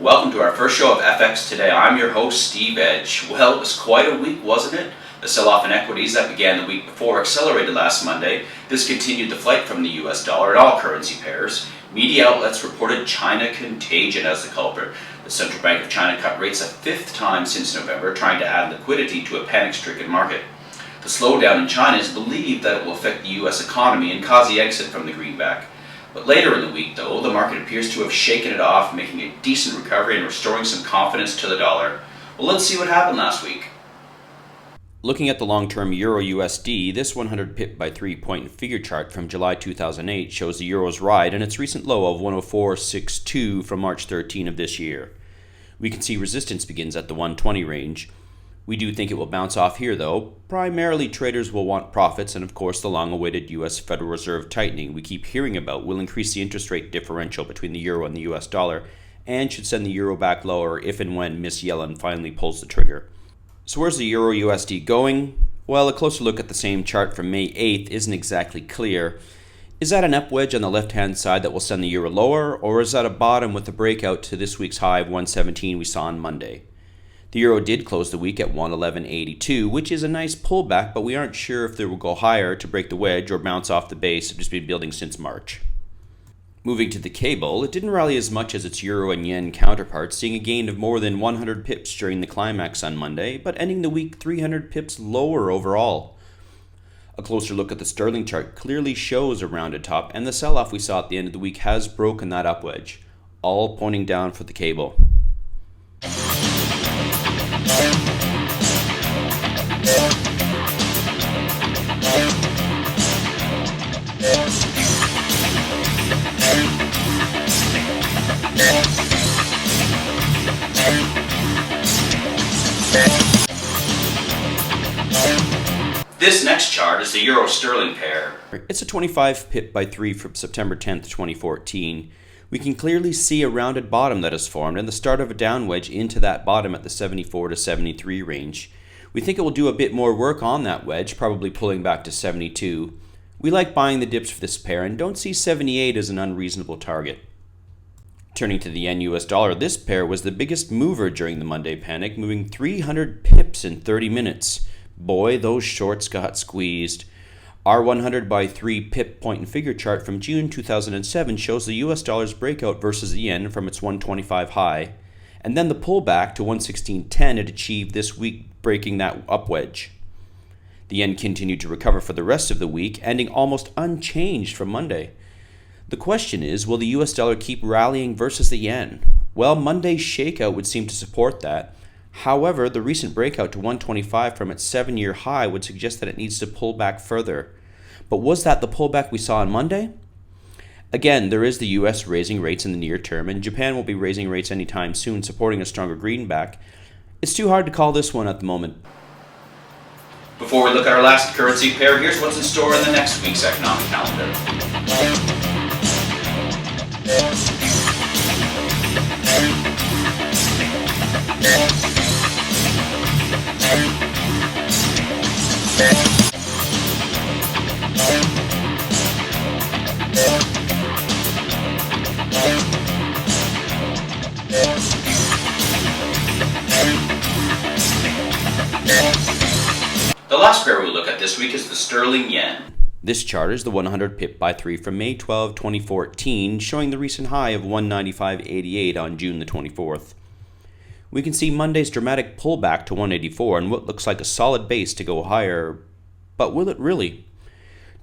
welcome to our first show of FX Today. I'm your host, Steve Edge. Well, it was quite a week, wasn't it? The sell-off in equities that began the week before accelerated last Monday. This continued the flight from the US dollar in all currency pairs. Media outlets reported China contagion as the culprit. The Central Bank of China cut rates a fifth time since November, trying to add liquidity to a panic-stricken market. The slowdown in China is believed that it will affect the US economy and cause the exit from the greenback. But later in the week, though, the market appears to have shaken it off, making a decent recovery and restoring some confidence to the dollar. Well, let's see what happened last week. Looking at the long-term Euro USD, this 100 pip by 3-point figure chart from July 2008 shows the Euro's ride and its recent low of 104.62 from March 13 of this year. We can see resistance begins at the 120 range. We do think it will bounce off here though. Primarily traders will want profits, and of course the long-awaited US Federal Reserve tightening we keep hearing about will increase the interest rate differential between the euro and the US dollar and should send the euro back lower if and when Miss Yellen finally pulls the trigger. So where's the Euro USD going? Well, a closer look at the same chart from May 8th isn't exactly clear. Is that an up wedge on the left-hand side that will send the euro lower, or is that a bottom with the breakout to this week's high of 117 we saw on Monday? The euro did close the week at 111.82, which is a nice pullback, but we aren't sure if they will go higher to break the wedge or bounce off the base of just been building since March. Moving to the cable, it didn't rally as much as its euro and yen counterparts, seeing a gain of more than 100 pips during the climax on Monday, but ending the week 300 pips lower overall. A closer look at the sterling chart clearly shows a rounded top, and the sell-off we saw at the end of the week has broken that up wedge, all pointing down for the cable. This next chart is the euro-sterling pair. It's a 25 pip by 3 from September 10th, 2014. We can clearly see a rounded bottom that has formed and the start of a down wedge into that bottom at the 74 to 73 range. We think it will do a bit more work on that wedge, probably pulling back to 72. We like buying the dips for this pair and don't see 78 as an unreasonable target. Turning to the yen US dollar, this pair was the biggest mover during the Monday panic, moving 300 pips in 30 minutes. Boy, those shorts got squeezed. Our 100 by 3 pip point and figure chart from June 2007 shows the US dollar's breakout versus the yen from its 125 high, and then the pullback to 116.10 it achieved this week, breaking that up wedge. The yen continued to recover for the rest of the week, ending almost unchanged from Monday. The question is, will the US dollar keep rallying versus the yen? Well, Monday's shakeout would seem to support that. However, the recent breakout to 125 from its 7-year high would suggest that it needs to pull back further. But was that the pullback we saw on Monday? Again, there is the US raising rates in the near term, and Japan won't be raising rates anytime soon, supporting a stronger greenback. It's too hard to call this one at the moment. Before we look at our last currency pair, here's what's in store in the next week's economic calendar. The last pair we'll look at this week is the sterling yen. This chart is the 100 pip by 3 from May 12, 2014, showing the recent high of 195.88 on June the 24th. We can see Monday's dramatic pullback to 184 and what looks like a solid base to go higher, but will it really?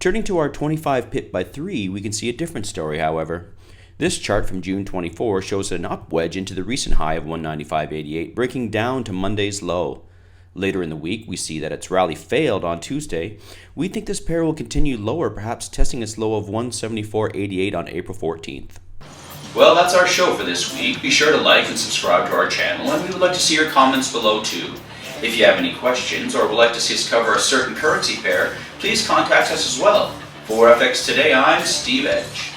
Turning to our 25 pip by 3, we can see a different story, however. This chart from June 24 shows an up wedge into the recent high of 195.88, breaking down to Monday's low. Later in the week, we see that its rally failed on Tuesday. We think this pair will continue lower, perhaps testing its low of 174.88 on April 14th. Well, that's our show for this week. Be sure to like and subscribe to our channel, and we would like to see your comments below too. If you have any questions or would like to see us cover a certain currency pair, please contact us as well. For FX Today, I'm Steve Edge.